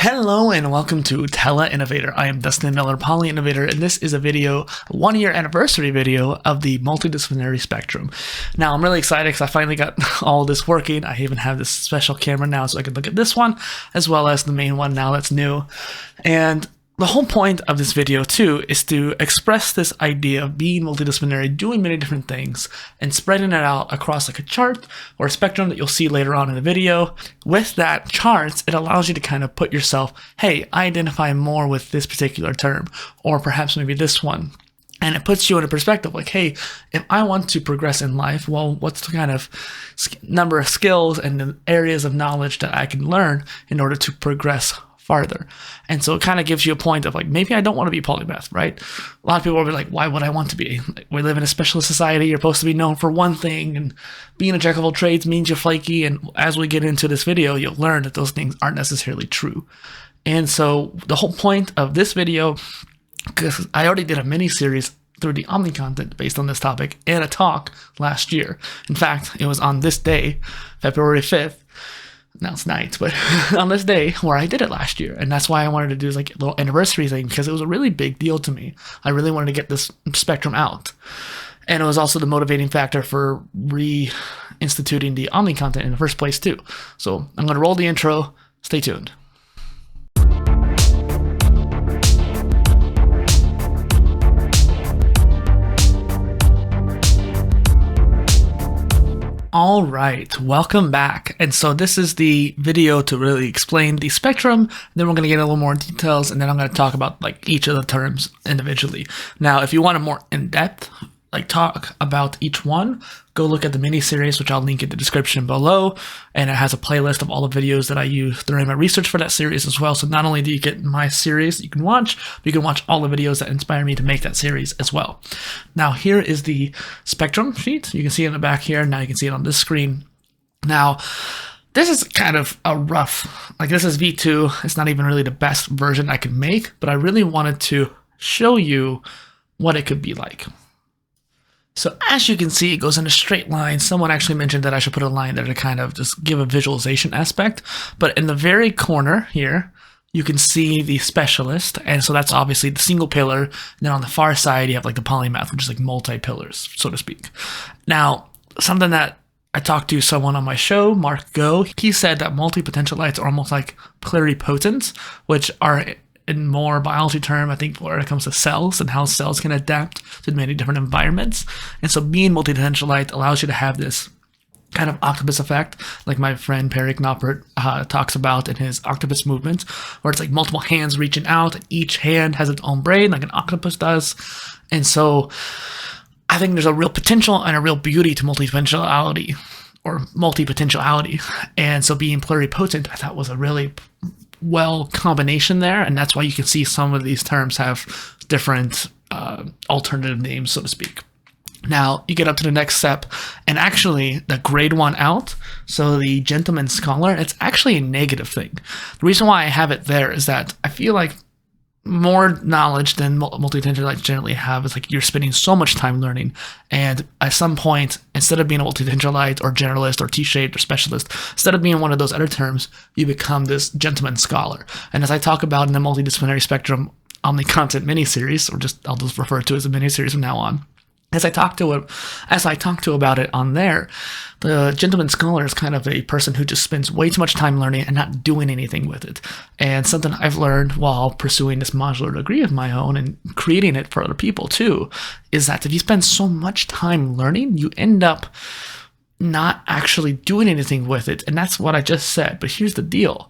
Hello and welcome to Poly-Innovator. I am Dustin Miller, PolyInnovator, and this is a video, 1-year anniversary video of the Multidisciplinary Spectrum. Now, I'm really excited because I finally got all this working. I even have this special camera now so I can look at this one as well as the main one now that's new. And the whole point of this video, too, is to express this idea of being multidisciplinary, doing many different things, and spreading it out across like a chart or a spectrum that you'll see later on in the video. With that chart, it allows you to kind of put yourself, hey, I identify more with this particular term, or perhaps maybe this one. And it puts you in a perspective like, hey, if I want to progress in life, well, what's the kind of number of skills and the areas of knowledge that I can learn in order to progress farther? And so it kind of gives you a point of like, maybe I don't want to be polymath, right? A lot of people will be like, why would I want to be? Like, we live in a specialist society. You're supposed to be known for one thing, and being a jack of all trades means you're flaky. And as we get into this video, you'll learn that those things aren't necessarily true. And so the whole point of this video, because I already did a mini series through the Omni content based on this topic and a talk last year. In fact, it was on this day, February 5th. Now it's night, but on this day where I did it last year. And that's why I wanted to do like a little anniversary thing, because it was a really big deal to me. I really wanted to get this spectrum out. And it was also the motivating factor for reinstituting the Omni content in the first place too. So I'm going to roll the intro. Stay tuned. All right, welcome back. And so this is the video to really explain the spectrum. Then we're going to get a little more details, and then I'm going to talk about like each of the terms individually. Now, if you want a more in-depth like talk about each one, go look at the mini series, which I'll link in the description below. And it has a playlist of all the videos that I used during my research for that series as well. So not only do you get my series that you can watch, but you can watch all the videos that inspire me to make that series as well. Now, here is the spectrum sheet. You can see it in the back here. Now you can see it on this screen. Now, this is kind of a rough, like this is V2. It's not even really the best version I could make, but I really wanted to show you what it could be like. So as you can see, it goes in a straight line. Someone actually mentioned that I should put a line there to kind of just give a visualization aspect. But in the very corner here, you can see the specialist. And so that's obviously the single pillar. And then on the far side, you have like the polymath, which is like multi-pillars, so to speak. Now, something that I talked to someone on my show, Mark Go, he said that multipotentialites are almost like pluripotent, which are in more biology term, I think, where it comes to cells and how cells can adapt to many different environments. And so being multipotentialite allows you to have this kind of octopus effect, like my friend Perry Knoppert talks about in his octopus movement, where it's like multiple hands reaching out, and each hand has its own brain, like an octopus does. And so I think there's a real potential and a real beauty to multipotentiality. And so being pluripotent, I thought was a really well combination there, and that's why you can see some of these terms have different alternative names, so to speak. Now you get up to the next step, and actually the grade 1 out, so the gentleman scholar, it's actually a negative thing. The reason why I have it there is that I feel like more knowledge than multipotentialites generally have is like you're spending so much time learning, and at some point, instead of being a multipotentialite or generalist or T-shaped or specialist, instead of being one of those other terms, you become this gentleman scholar. And as I talk about in the Multidisciplinary Spectrum Omni content mini-series, or I'll just refer to it as a mini-series from now on, as I talk to about it on there, the gentleman scholar is kind of a person who just spends way too much time learning and not doing anything with it. And something I've learned while pursuing this modular degree of my own and creating it for other people too, is that if you spend so much time learning, you end up not actually doing anything with it. And that's what I just said. But here's the deal.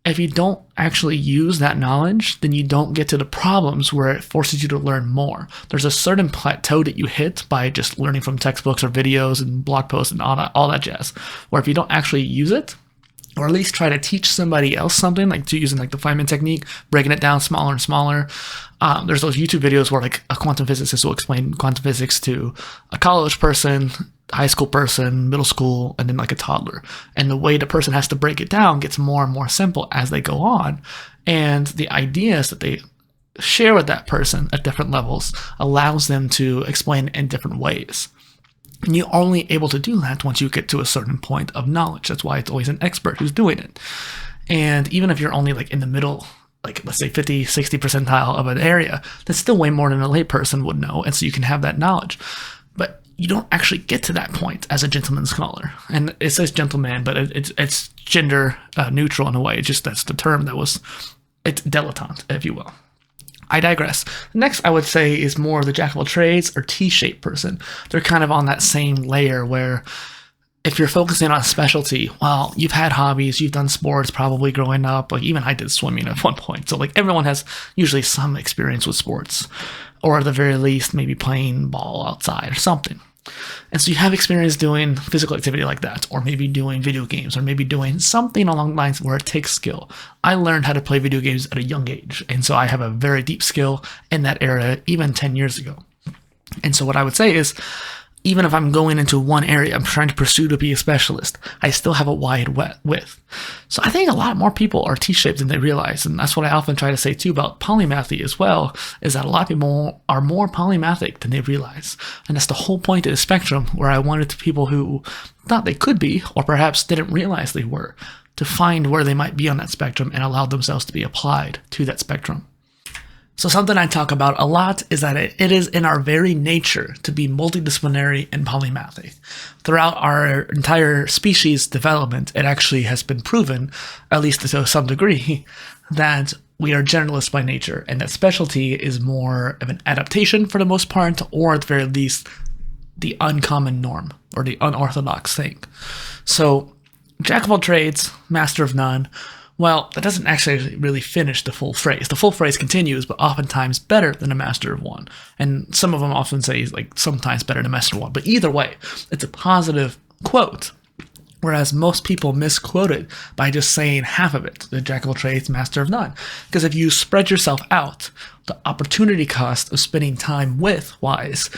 If you don't actually use that knowledge, then you don't get to the problems where it forces you to learn more. There's a certain plateau that you hit by just learning from textbooks or videos and blog posts and all that jazz, where if you don't actually use it, or at least try to teach somebody else something, like using like the Feynman technique, breaking it down smaller and smaller. There's those YouTube videos where like a quantum physicist will explain quantum physics to a college person, high school person, middle school, and then like a toddler. And the way the person has to break it down gets more and more simple as they go on. And the ideas that they share with that person at different levels allows them to explain in different ways. And you're only able to do that once you get to a certain point of knowledge. That's why it's always an expert who's doing it. And even if you're only like in the middle, like let's say 50, 60 percentile of an area, that's still way more than a layperson would know. And so you can have that knowledge. But you don't actually get to that point as a gentleman scholar. And it says gentleman, but it's gender neutral in a way. It's just that's the term it's dilettante, if you will. I digress. Next, I would say is more the jack of all trades or T-shaped person. They're kind of on that same layer where if you're focusing on specialty, well, you've had hobbies, you've done sports probably growing up. Like even I did swimming at one point. So like everyone has usually some experience with sports, or at the very least, maybe playing ball outside or something. And so you have experience doing physical activity like that, or maybe doing video games, or maybe doing something along the lines where it takes skill. I learned how to play video games at a young age, and so I have a very deep skill in that area even 10 years ago. And so what I would say is, even if I'm going into one area, I'm trying to pursue to be a specialist, I still have a wide width. So I think a lot more people are T-shaped than they realize. And that's what I often try to say too about polymathy as well, is that a lot of people are more polymathic than they realize. And that's the whole point of the spectrum, where I wanted people who thought they could be, or perhaps didn't realize they were, to find where they might be on that spectrum and allow themselves to be applied to that spectrum. So something I talk about a lot is that it is in our very nature to be multidisciplinary and polymathic. Throughout our entire species development, it actually has been proven, at least to some degree, that we are generalists by nature, and that specialty is more of an adaptation for the most part, or at the very least, the uncommon norm, or the unorthodox thing. So, jack of all trades, master of none. Well, that doesn't actually really finish the full phrase. The full phrase continues, but oftentimes better than a master of one. And some of them often say, like, sometimes better than a master of one. But either way, it's a positive quote. Whereas most people misquote it by just saying half of it, the jack of all trades, master of none. Because if you spread yourself out, the opportunity cost of spending time with wise,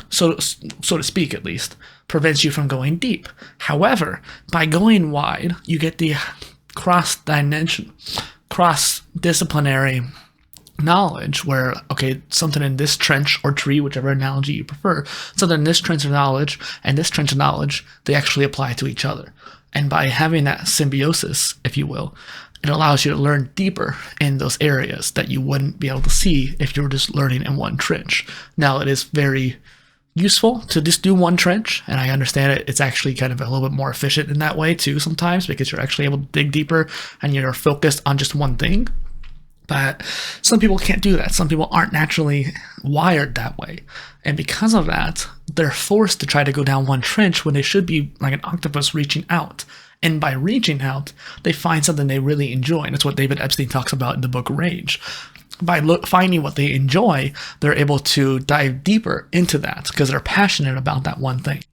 so to speak at least, prevents you from going deep. However, by going wide, you get the cross-disciplinary knowledge where, okay, something in this trench or tree, whichever analogy you prefer, something in this trench of knowledge and this trench of knowledge, they actually apply to each other. And by having that symbiosis, if you will, it allows you to learn deeper in those areas that you wouldn't be able to see if you were just learning in one trench. Now, it is very useful to just do one trench, and I understand it. It's actually kind of a little bit more efficient in that way too sometimes, because you're actually able to dig deeper and you're focused on just one thing. But some people can't do that. Some people aren't naturally wired that way, and because of that, they're forced to try to go down one trench when they should be like an octopus reaching out. And by reaching out, they find something they really enjoy, and that's what David Epstein talks about in the book Range. By finding what they enjoy, they're able to dive deeper into that because they're passionate about that one thing.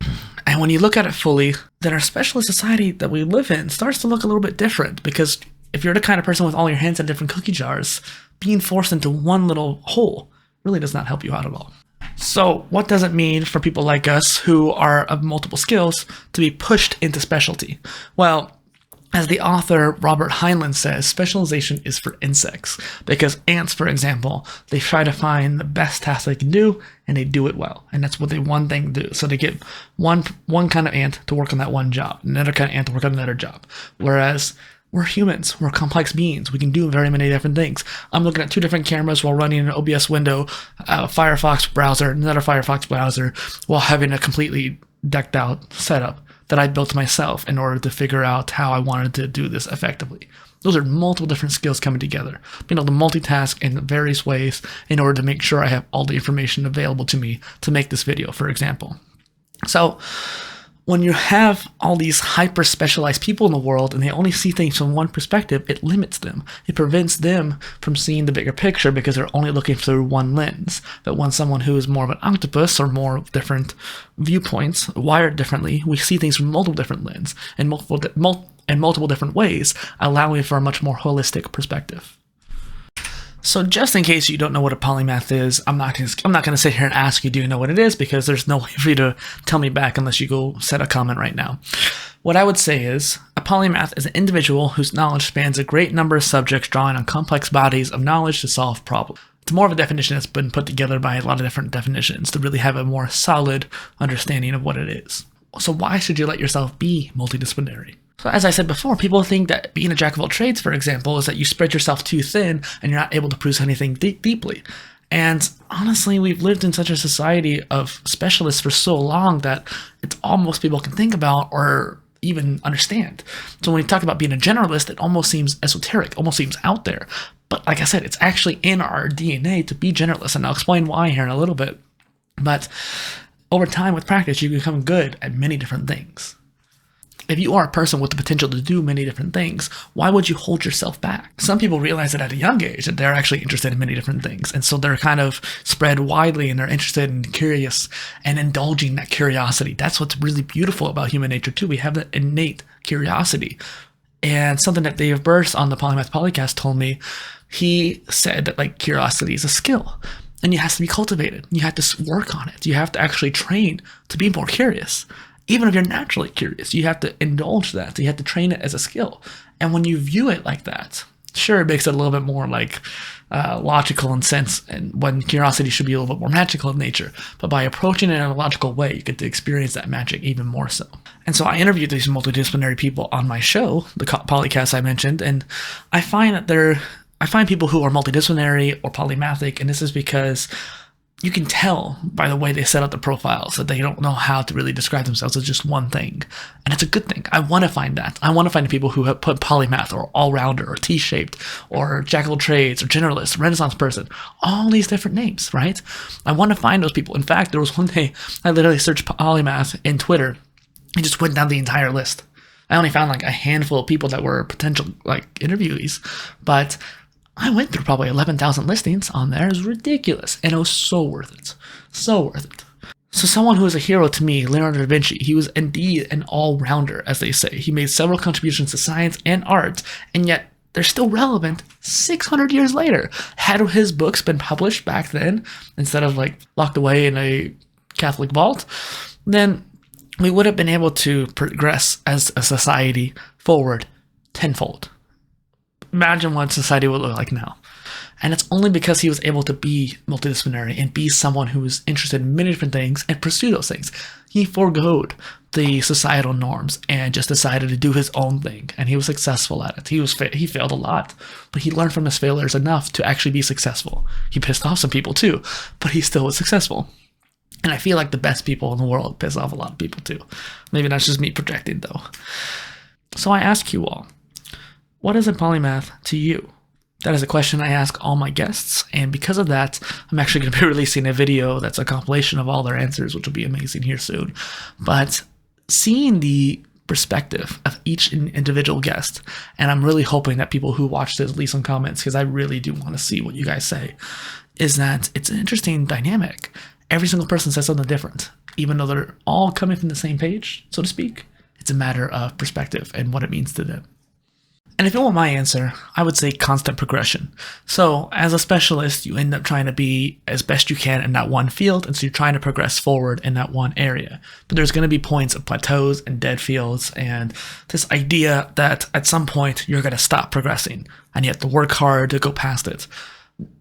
And when you look at it fully, then our specialist society that we live in starts to look a little bit different, because if you're the kind of person with all your hands in different cookie jars, being forced into one little hole really does not help you out at all. So what does it mean for people like us who are of multiple skills to be pushed into specialty? Well, as the author Robert Heinlein says, specialization is for insects, because ants, for example, they try to find the best task they can do, and they do it well, and that's what they one thing do. So they get one kind of ant to work on that one job, another kind of ant to work on another job. Whereas we're humans, we're complex beings, we can do very many different things. I'm looking at two different cameras while running an OBS window, a Firefox browser, another Firefox browser, while having a completely decked out setup that I built myself in order to figure out how I wanted to do this effectively. Those are multiple different skills coming together. Being able to multitask in various ways in order to make sure I have all the information available to me to make this video, for example. So when you have all these hyper-specialized people in the world and they only see things from one perspective, it limits them. It prevents them from seeing the bigger picture because they're only looking through one lens. But when someone who is more of an octopus or more different viewpoints, wired differently, we see things from multiple different lenses and multiple different ways, allowing for a much more holistic perspective. So just in case you don't know what a polymath is, I'm not going to sit here and ask you, do you know what it is? Because there's no way for you to tell me back unless you go set a comment right now. What I would say is, a polymath is an individual whose knowledge spans a great number of subjects drawing on complex bodies of knowledge to solve problems. It's more of a definition that's been put together by a lot of different definitions to really have a more solid understanding of what it is. So why should you let yourself be multidisciplinary? So as I said before, people think that being a jack of all trades, for example, is that you spread yourself too thin and you're not able to produce anything deeply. And honestly, we've lived in such a society of specialists for so long that it's all most people can think about or even understand. So when we talk about being a generalist, it almost seems esoteric, almost seems out there. But like I said, it's actually in our DNA to be generalists, and I'll explain why here in a little bit. But over time with practice, you become good at many different things. If you are a person with the potential to do many different things, why would you hold yourself back? Some people realize that at a young age that they're actually interested in many different things. And so they're kind of spread widely and they're interested and curious and indulging that curiosity. That's what's really beautiful about human nature too. We have that innate curiosity. And something that Dave Burst on the Polymath podcast told me, he said that like curiosity is a skill and it has to be cultivated. You have to work on it. You have to actually train to be more curious. Even if you're naturally curious, you have to indulge that. You have to train it as a skill. And when you view it like that, sure, it makes it a little bit more like logical in sense, and when curiosity should be a little bit more magical in nature. But by approaching it in a logical way, you get to experience that magic even more so. And so I interviewed these multidisciplinary people on my show, the Polycast I mentioned, and I find that I find people who are multidisciplinary or polymathic, and this is because you can tell by the way they set up the profiles that they don't know how to really describe themselves as just one thing. And it's a good thing. I want to find that. I want to find people who have put polymath or all-rounder or T-shaped or jack of all trades or generalist, Renaissance person, all these different names, right? I want to find those people. In fact, there was one day I literally searched polymath in Twitter and just went down the entire list. I only found like a handful of people that were potential like interviewees, but I went through probably 11,000 listings on there. It was ridiculous. And it was so worth it. So worth it. So someone who is a hero to me, Leonardo da Vinci, he was indeed an all-rounder, as they say. He made several contributions to science and art, and yet they're still relevant 600 years later. Had his books been published back then, instead of like locked away in a Catholic vault, then we would have been able to progress as a society forward tenfold. Imagine what society would look like now. And it's only because he was able to be multidisciplinary and be someone who was interested in many different things and pursue those things. He forgoed the societal norms and just decided to do his own thing. And he was successful at it. He failed a lot, but he learned from his failures enough to actually be successful. He pissed off some people too, but he still was successful. And I feel like the best people in the world piss off a lot of people too. Maybe that's just me projecting though. So I ask you all, what is a polymath to you? That is a question I ask all my guests, and because of that, I'm actually going to be releasing a video that's a compilation of all their answers, which will be amazing here soon. But seeing the perspective of each individual guest, and I'm really hoping that people who watch this leave some comments, because I really do want to see what you guys say, is that it's an interesting dynamic. Every single person says something different, even though they're all coming from the same page, so to speak. It's a matter of perspective and what it means to them. And if you want my answer, I would say constant progression. So as a specialist, you end up trying to be as best you can in that one field, and so you're trying to progress forward in that one area. But there's going to be points of plateaus and dead fields, and this idea that at some point you're going to stop progressing, and you have to work hard to go past it.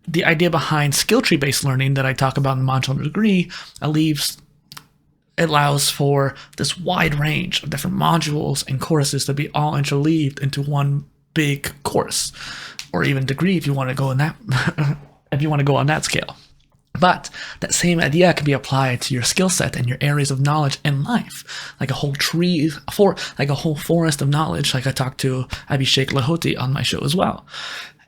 The idea behind skill tree-based learning that I talk about in the modular degree allows for this wide range of different modules and courses to be all interleaved into one big course, or even degree if you want to go in that if you want to go on that scale. But that same idea can be applied to your skill set and your areas of knowledge in life, like a whole like a whole forest of knowledge, like I talked to Abhishek Lahoti on my show as well.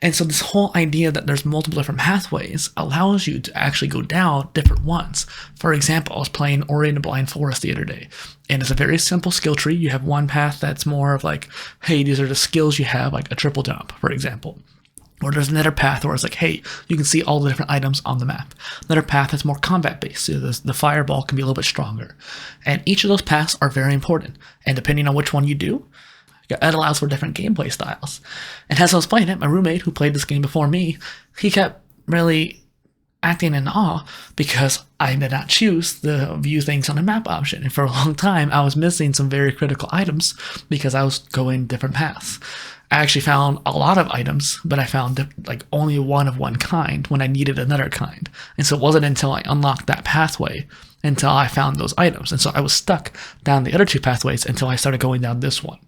And so this whole idea that there's multiple different pathways allows you to actually go down different ones. For example, I was playing Ori and the Blind Forest the other day, and it's a very simple skill tree. You have one path that's more of like, hey, these are the skills you have, like a triple jump, for example. Or there's another path where it's like, hey, you can see all the different items on the map. Another path that's more combat-based, so the fireball can be a little bit stronger. And each of those paths are very important, and depending on which one you do, it allows for different gameplay styles. And as I was playing it, my roommate, who played this game before me, he kept really acting in awe because I did not choose the view things on the map option. And for a long time, I was missing some very critical items because I was going different paths. I actually found a lot of items, but I found like only one of one kind when I needed another kind. And so it wasn't until I unlocked that pathway until I found those items. And so I was stuck down the other two pathways until I started going down this one.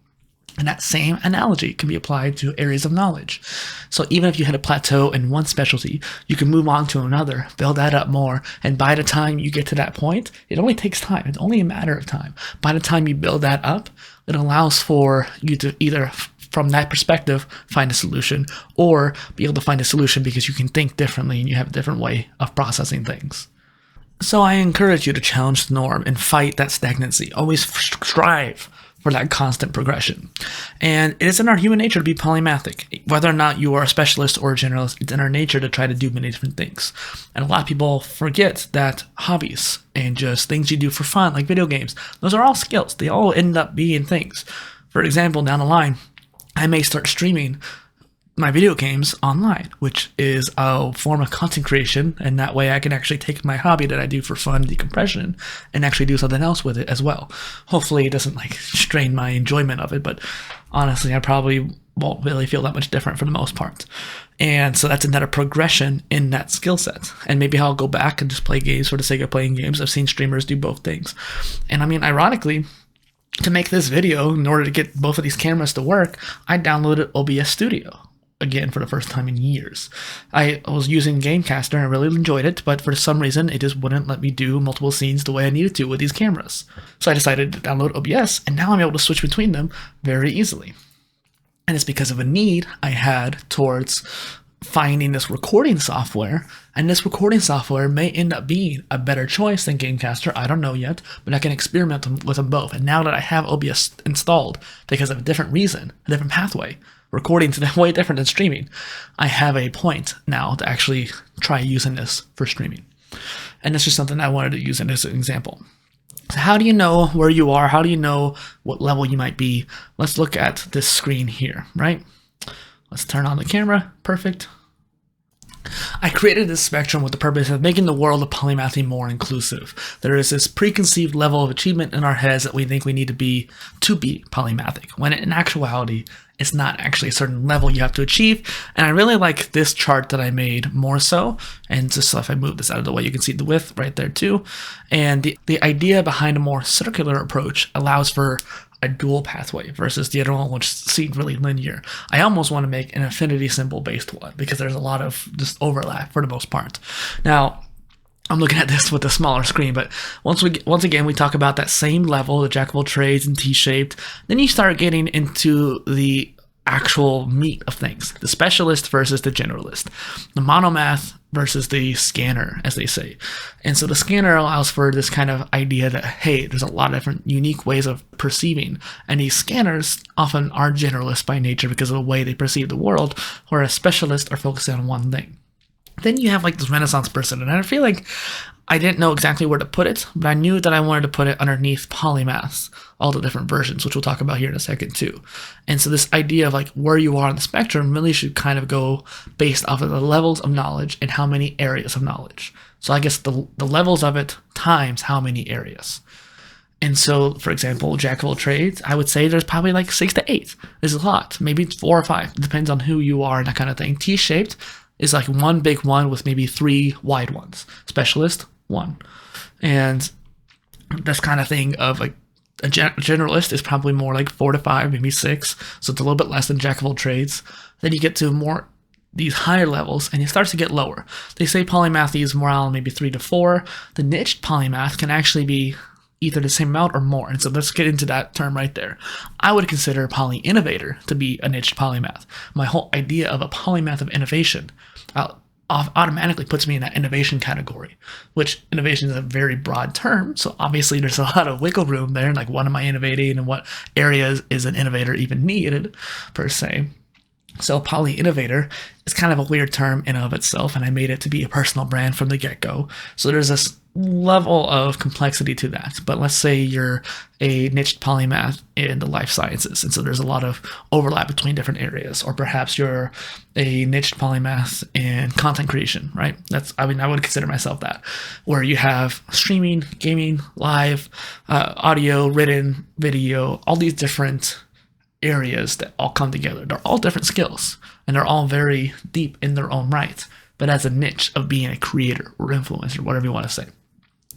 And that same analogy can be applied to areas of knowledge. So even if you hit a plateau in one specialty, you can move on to another, build that up more, and by the time you get to that point, it only takes time. It's only a matter of time. By the time you build that up, it allows for you to either, from that perspective, find a solution, or be able to find a solution because you can think differently and you have a different way of processing things. So I encourage you to challenge the norm and fight that stagnancy. Always strive for that constant progression. And it is in our human nature to be polymathic. Whether or not you are a specialist or a generalist, it's in our nature to try to do many different things. And a lot of people forget that hobbies and just things you do for fun, like video games, those are all skills. They all end up being things. For example, down the line, I may start streaming my video games online, which is a form of content creation, and that way I can actually take my hobby that I do for fun, decompression, and actually do something else with it as well. Hopefully it doesn't like strain my enjoyment of it, but honestly I probably won't really feel that much different for the most part. And so that's another progression in that skill set. And maybe I'll go back and just play games for the sake of playing games. I've seen streamers do both things. And I mean, ironically, to make this video, in order to get both of these cameras to work, I downloaded OBS Studio. Again, for the first time in years. I was using Gamecaster and I really enjoyed it, but for some reason it just wouldn't let me do multiple scenes the way I needed to with these cameras. So I decided to download OBS, and now I'm able to switch between them very easily. And it's because of a need I had towards finding this recording software, and this recording software may end up being a better choice than Gamecaster. I don't know yet, but I can experiment with them both. And now that I have OBS installed because of a different reason, a different pathway, recording's way different than streaming, I have a point now to actually try using this for streaming. And it's just something I wanted to use as an example. So how do you know where you are? How do you know what level you might be? Let's look at this screen here, right? Let's turn on the camera. Perfect. I created this spectrum with the purpose of making the world of polymathy more inclusive. There is this preconceived level of achievement in our heads that we think we need to be polymathic, when in actuality, it's not actually a certain level you have to achieve. And I really like this chart that I made more so. And just so if I move this out of the way, you can see the width right there too. And the idea behind a more circular approach allows for a dual pathway versus the other one, which seemed really linear. I almost want to make an infinity symbol based one because there's a lot of just overlap for the most part. Now, I'm looking at this with a smaller screen, but once again we talk about that same level, the jack of all trades and T-shaped, then you start getting into the actual meat of things, the specialist versus the generalist, the monomath versus the scanner, as they say. And so the scanner allows for this kind of idea that, hey, there's a lot of different unique ways of perceiving, and these scanners often are generalists by nature because of the way they perceive the world, whereas specialists are focused on one thing. Then you have like this Renaissance person, and I feel like I didn't know exactly where to put it, but I knew that I wanted to put it underneath Polymath, all the different versions, which we'll talk about here in a second too. And so this idea of like where you are on the spectrum really should kind of go based off of the levels of knowledge and how many areas of knowledge. So I guess the levels of it times how many areas. And so, for example, jack of all trades, I would say there's probably like 6 to 8. There's a lot, maybe 4 or 5. It depends on who you are and that kind of thing. T-shaped is like one big one with maybe 3 wide ones. Specialist, 1. And this kind of thing of like a generalist is probably more like 4 to 5, maybe 6. So it's a little bit less than jack of all trades. Then you get to more these higher levels and it starts to get lower. They say polymathy is more on maybe 3 to 4. The niched polymath can actually be either the same amount or more. And so let's get into that term right there. I would consider poly-innovator to be a niched polymath. My whole idea of a polymath of innovation automatically puts me in that innovation category, which innovation is a very broad term. So obviously there's a lot of wiggle room there. Like what am I innovating and what areas is an innovator even needed per se. So poly-innovator is kind of a weird term in and of itself, and I made it to be a personal brand from the get-go. So there's this level of complexity to that. But let's say you're a niched polymath in the life sciences, and so there's a lot of overlap between different areas. Or perhaps you're a niched polymath in content creation, right? I would consider myself that, where you have streaming, gaming, live, audio, written, video, all these different areas that all come together. They're all different skills, and they're all very deep in their own right, but as a niche of being a creator or influencer, whatever you want to say.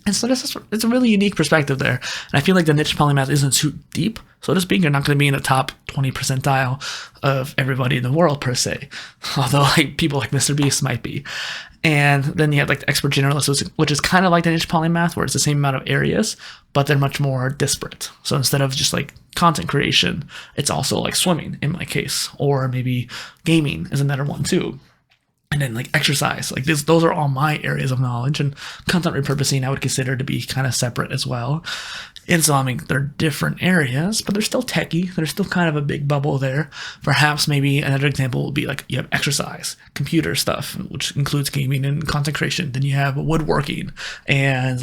And so it's a really unique perspective there. And I feel like the niche polymath isn't too deep, so to speak. You're not going to be in the top 20 percentile of everybody in the world per se, although like people like Mr. Beast might be. And then you have like the Expert-Generalist, which is kind of like the niche polymath, where it's the same amount of areas, but they're much more disparate. So instead of just like content creation, it's also like swimming in my case, or maybe gaming is another one too. And then like exercise, like those are all my areas of knowledge, and content repurposing I would consider to be kind of separate as well. And so, I mean, they're different areas, but they're still techie. There's still kind of a big bubble there. Perhaps maybe another example would be like you have exercise, computer stuff, which includes gaming and content creation. Then you have woodworking and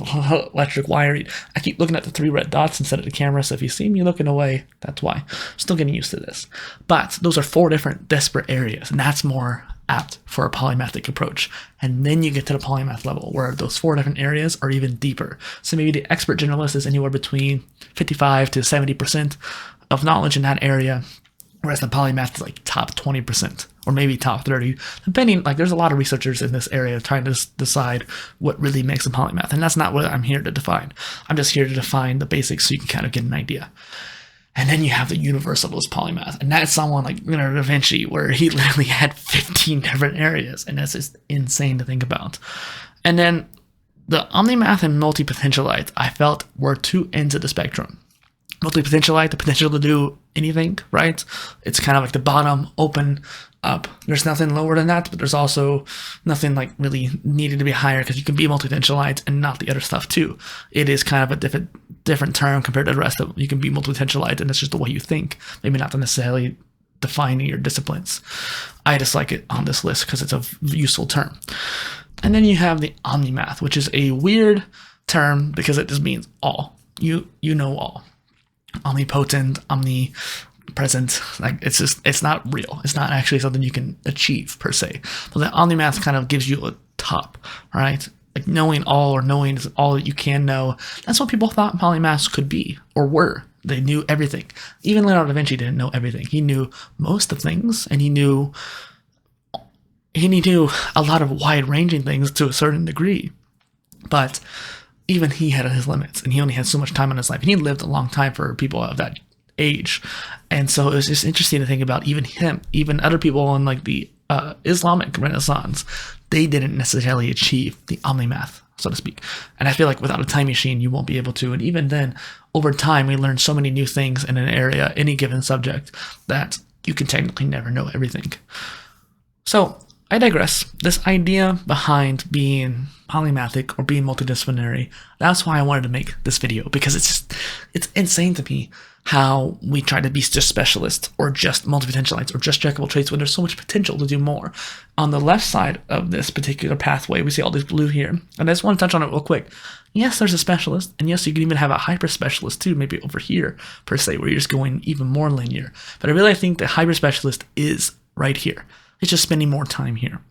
electric wiring. I keep looking at the 3 red dots instead of the camera, so if you see me looking away, that's why. I'm still getting used to this. But those are 4 different disparate areas, and that's more apt for a polymathic approach. And then you get to the polymath level where those 4 different areas are even deeper. So maybe the expert generalist is anywhere between 55 to 70% of knowledge in that area, whereas the polymath is like top 20% or maybe top 30, depending. Like there's a lot of researchers in this area trying to decide what really makes a polymath, and that's not what I'm here to define. I'm just here to define the basics so you can kind of get an idea. And then you have the universalist polymath, and that's someone like Leonardo da Vinci, where he literally had 15 different areas, and that's just insane to think about. And then the Omnimath and Multipotentialite, I felt were 2 ends of the spectrum. Multipotentialite, the potential to do anything, right? It's kind of like the bottom open up. There's nothing lower than that, but there's also nothing like really needed to be higher, because you can be multipotentialite and not the other stuff too. It is kind of a different term compared to the rest of them. You can be multipotentialite, and it's just the way you think, maybe not necessarily defining your disciplines. I just like it on this list because it's a useful term. And then you have the Omnimath, which is a weird term because it just means all. You know all. Omnipotent, omnipresent, like it's not real. It's not actually something you can achieve per se. But the Omnimath kind of gives you a top, right? Like knowing all, or knowing all that you can know. That's what people thought polymaths could be or were. They knew everything. Even Leonardo da Vinci didn't know everything. He knew most of things, and he knew a lot of wide-ranging things to a certain degree. But even he had his limits, and he only had so much time in his life. And he lived a long time for people of that age. And so it was just interesting to think about even him, even other people in like the Islamic Renaissance, they didn't necessarily achieve the Omnimath, so to speak. And I feel like without a time machine, you won't be able to. And even then, over time, we learn so many new things in an area, any given subject, that you can technically never know everything. So I digress. This idea behind being polymathic or being multidisciplinary, that's why I wanted to make this video, because it's insane to me how we try to be just specialists or just multipotentialites or just jack of all trades when there's so much potential to do more. On the left side of this particular pathway, we see all this blue here, and I just want to touch on it real quick. Yes, there's a specialist, and yes, you can even have a hyper specialist too, maybe over here per se, where you're just going even more linear. But I really think the hyper specialist is right here. It's just spending more time here.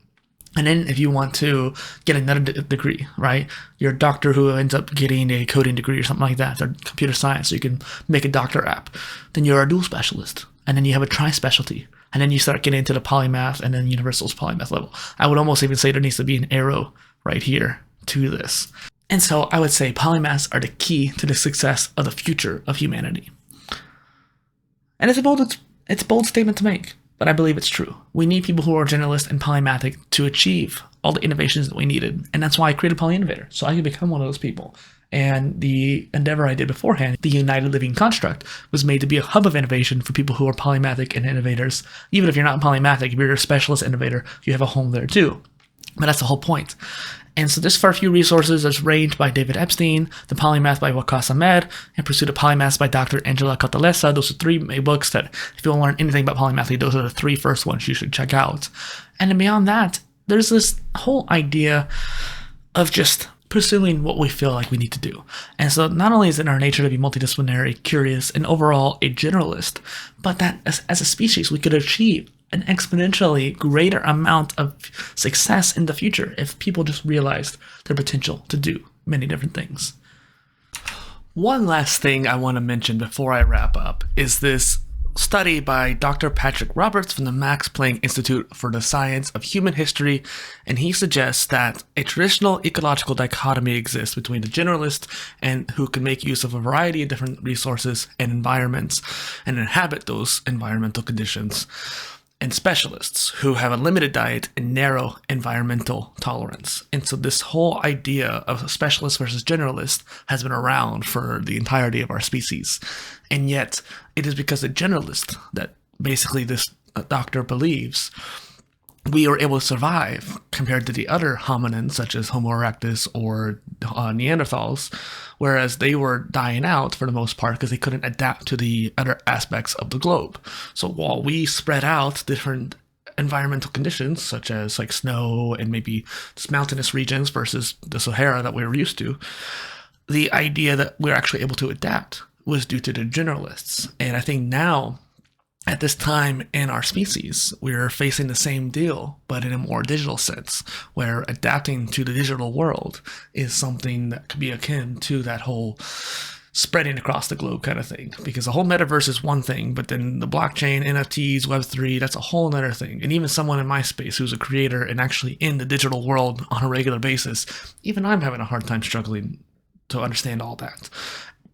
And then if you want to get another degree, right? You're a doctor who ends up getting a coding degree or something like that, or computer science, so you can make a doctor app. Then you're a dual specialist. And then you have a tri-specialty. And then you start getting into the polymath and then universalist polymath level. I would almost even say there needs to be an arrow right here to this. And so I would say polymaths are the key to the success of the future of humanity. And it's a bold statement to make, but I believe it's true. We need people who are generalist and polymathic to achieve all the innovations that we needed. And that's why I created PolyInnovator, so I could become one of those people. And the endeavor I did beforehand, the United Living Construct, was made to be a hub of innovation for people who are polymathic and innovators. Even if you're not polymathic, if you're a specialist innovator, you have a home there too. But that's the whole point. And so just for a few resources, there's Range by David Epstein, The Polymath by Waqas Ahmed, and Pursuit of Polymaths by Dr. Angela Cotalesa. Those are 3 books that, if you want to learn anything about polymathy, those are the 3 first ones you should check out. And then beyond that, there's this whole idea of just pursuing what we feel like we need to do. And so not only is it in our nature to be multidisciplinary, curious, and overall a generalist, but that as a species, we could achieve an exponentially greater amount of success in the future if people just realized their potential to do many different things. One last thing I want to mention before I wrap up is this study by Dr. Patrick Roberts from the Max Planck Institute for the Science of Human History, and he suggests that a traditional ecological dichotomy exists between the generalist and who can make use of a variety of different resources and environments and inhabit those environmental conditions, and specialists who have a limited diet and narrow environmental tolerance. And so this whole idea of specialist versus generalist has been around for the entirety of our species. And yet it is because the generalist that basically this doctor believes we are able to survive compared to the other hominins such as Homo erectus or Neanderthals, whereas they were dying out for the most part because they couldn't adapt to the other aspects of the globe. So while we spread out different environmental conditions such as like snow and maybe just mountainous regions versus the Sahara that we were used to, the idea that we're actually able to adapt was due to the generalists. And I think now, at this time in our species, we're facing the same deal, but in a more digital sense, where adapting to the digital world is something that could be akin to that whole spreading across the globe kind of thing. Because the whole metaverse is one thing, but then the blockchain, NFTs, Web3, that's a whole other thing. And even someone in my space who's a creator and actually in the digital world on a regular basis, even I'm having a hard time struggling to understand all that.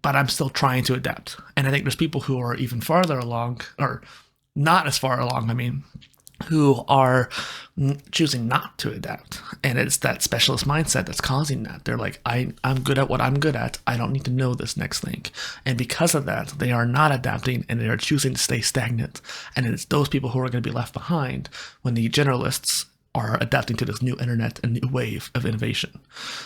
But I'm still trying to adapt. And I think there's people who are even farther along, or not as far along, who are choosing not to adapt. And it's that specialist mindset that's causing that. They're like, I'm good at what I'm good at. I don't need to know this next thing. And because of that, they are not adapting and they are choosing to stay stagnant. And it's those people who are going to be left behind when the generalists are adapting to this new internet and new wave of innovation.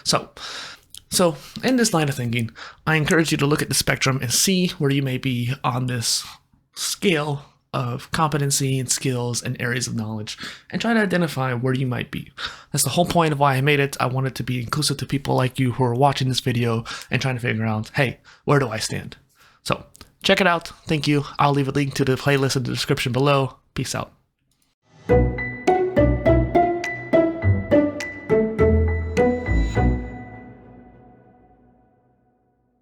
So in this line of thinking, I encourage you to look at the spectrum and see where you may be on this scale of competency and skills and areas of knowledge, and try to identify where you might be. That's the whole point of why I made it. I wanted to be inclusive to people like you who are watching this video and trying to figure out, hey, where do I stand? So check it out. Thank you. I'll leave a link to the playlist in the description below. Peace out.